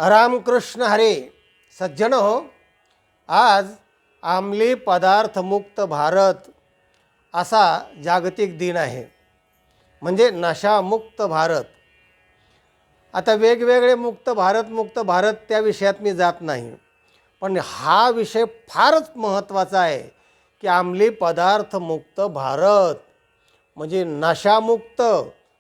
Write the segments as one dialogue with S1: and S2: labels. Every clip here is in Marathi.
S1: रामकृष्ण हरे. सज्जन हो, आज अंमली पदार्थ मुक्त भारत असा जागतिक दिन आहे, म्हणजे नशामुक्त भारत. आता वेगवेगळे मुक्त भारत त्या विषयात मी जात नाही, पण हा विषय फारच महत्त्वाचा आहे की अंमली पदार्थ मुक्त भारत म्हणजे नशामुक्त.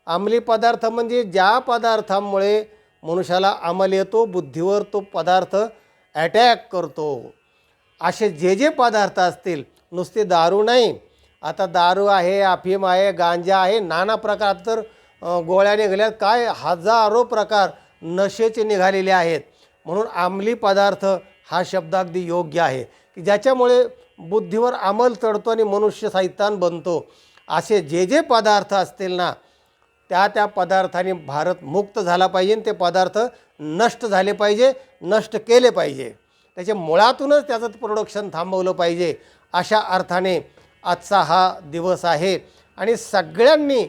S1: अंमली पदार्थ म्हणजे ज्या पदार्थांमुळे मनुष्याला अंमल येतो, बुद्धीवर तो पदार्थ अटॅक करतो, असे जे पदार्थ असतील. नुसते दारू नाही, आता दारू आहे, अफीम आहे, गांजा आहे, नाना प्रकार, तर गोळ्या निघाल्यात, काय हजारो प्रकार नशेचे निघालेले आहेत. म्हणून अंमली पदार्थ हा शब्द अगदी योग्य आहे की ज्याच्यामुळे बुद्धीवर अंमल चढतो आणि मनुष्य शैतान बनतो. असे जे पदार्थ असतील ना, त्या पदार्थांनी भारत मुक्त झाला पाहिजे. ते पदार्थ नष्ट झाले पाहिजे, नष्ट केले पाहिजे, त्याच्या मुळातूनच त्याचं प्रोडक्शन थांबवलं पाहिजे. अशा अर्थाने आजचा हा दिवस आहे आणि सगळ्यांनी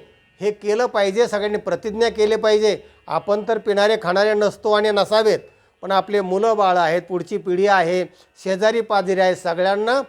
S1: हे केलं पाहिजे, सगळ्यांनी प्रतिज्ञा केली पाहिजे. आपण तर पिणारे खाणारे नसतो आणि नसावेत, पण आपले मुलं बाळं आहेत, पुढची पिढी आहे, शेजारी पाजारी आहे, सगळ्यांना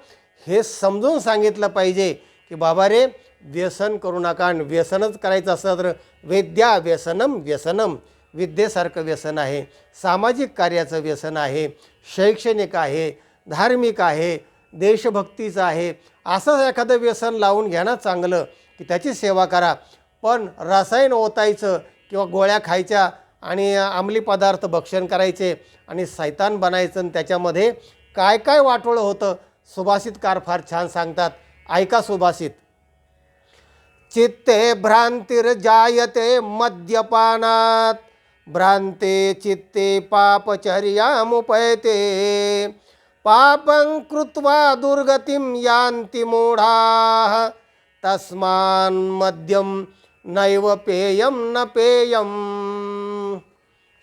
S1: हे समजून सांगितलं पाहिजे की बाबा रे, व्यसन करू नका. आणि व्यसनच करायचं असलं तर वेद्या व्यसनम व्यसनम, विद्येसारखं व्यसन आहे, सामाजिक कार्याचं व्यसन आहे, शैक्षणिक आहे, धार्मिक आहे, देशभक्तीचं आहे. असं एखादं व्यसन लावून घ्या ना चांगलं, की त्याची सेवा करा. पण रसायन ओतायचं किंवा गोळ्या खायच्या आणि अंमली पदार्थ भक्षण करायचे आणि शैतान बनायचं आणि त्याच्यामध्ये काय काय वाटोळं होतं. सुभाषितकार फार छान सांगतात, ऐका सुभाषित. चित्ते भ्रांतिर्जायते मद्यपानात, भ्रांते चित्ते पापचर्यामुपैते, पापं कृत्वा दुर्गतिं यान्ति मूढाः, तस्मान् मद्यं नैव पेयं न पेयं.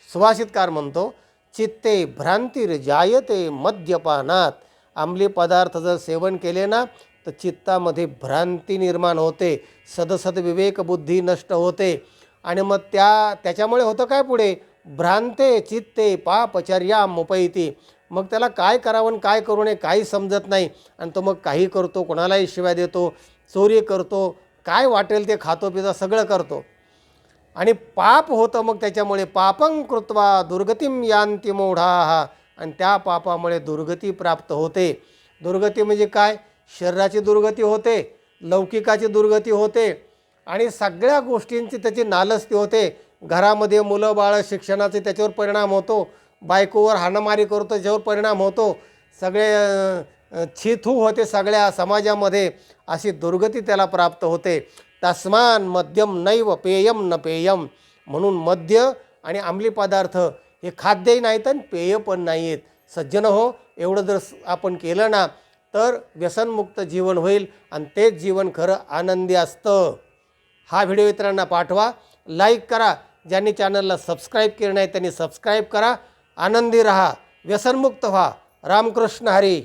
S1: सुभाषितकार म्हणतो, चित्ते भ्रांतिर्जायते मद्यपानात, अंमली पदार्थ जर सेवन केले ना तर चित्तामध्ये भ्रांती निर्माण होते, सदसद विवेक बुद्धी नष्ट होते. आणि मग त्याच्यामुळे होतं काय पुढे, भ्रांते चित्ते पापचर्यामुपैति. मग त्याला काय करावं आणि काय करू नये काही समजत नाही आणि तो मग काही करतो, कोणालाही शिव्या देतो, चोरी करतो, काय वाटेल ते खातो पितो, सगळं करतो आणि पाप होतं. मग त्याच्यामुळे पापं कृत्वा दुर्गतिं यान्ति मूढाः, आणि त्या पापामुळे दुर्गती प्राप्त होते. दुर्गती म्हणजे काय, शरीराची दुर्गती होते, लौकिकाची दुर्गती होते आणि सगळ्या गोष्टींची त्याची नालस्ती होते. घरामध्ये मुलं बाळं, शिक्षणाचे त्याच्यावर परिणाम होतो, बायकोवर हाणामारी करतो त्याच्यावर परिणाम होतो, सगळे छिथू होते सगळ्या समाजामध्ये, अशी दुर्गती त्याला प्राप्त होते. तस्मान मद्यम नैव पेयम न पेयम. म्हणून मद्य आणि अंमली पदार्थ हे खाद्यही नाहीत आणि पेय पण नाही आहेत. सज्जन हो, एवढं जर आपण केलं ना तर व्यसनमुक्त जीवन होईल आणि तेच जीवन खरं आनंदी असतं. हा व्हिडिओ इतरांना पाठवा, लाईक करा. ज्यांनी चॅनलला सबस्क्राईब केलं नाही त्यांनी सबस्क्राईब करा. आनंदी रहा, व्यसनमुक्त व्हा. रामकृष्ण हरी.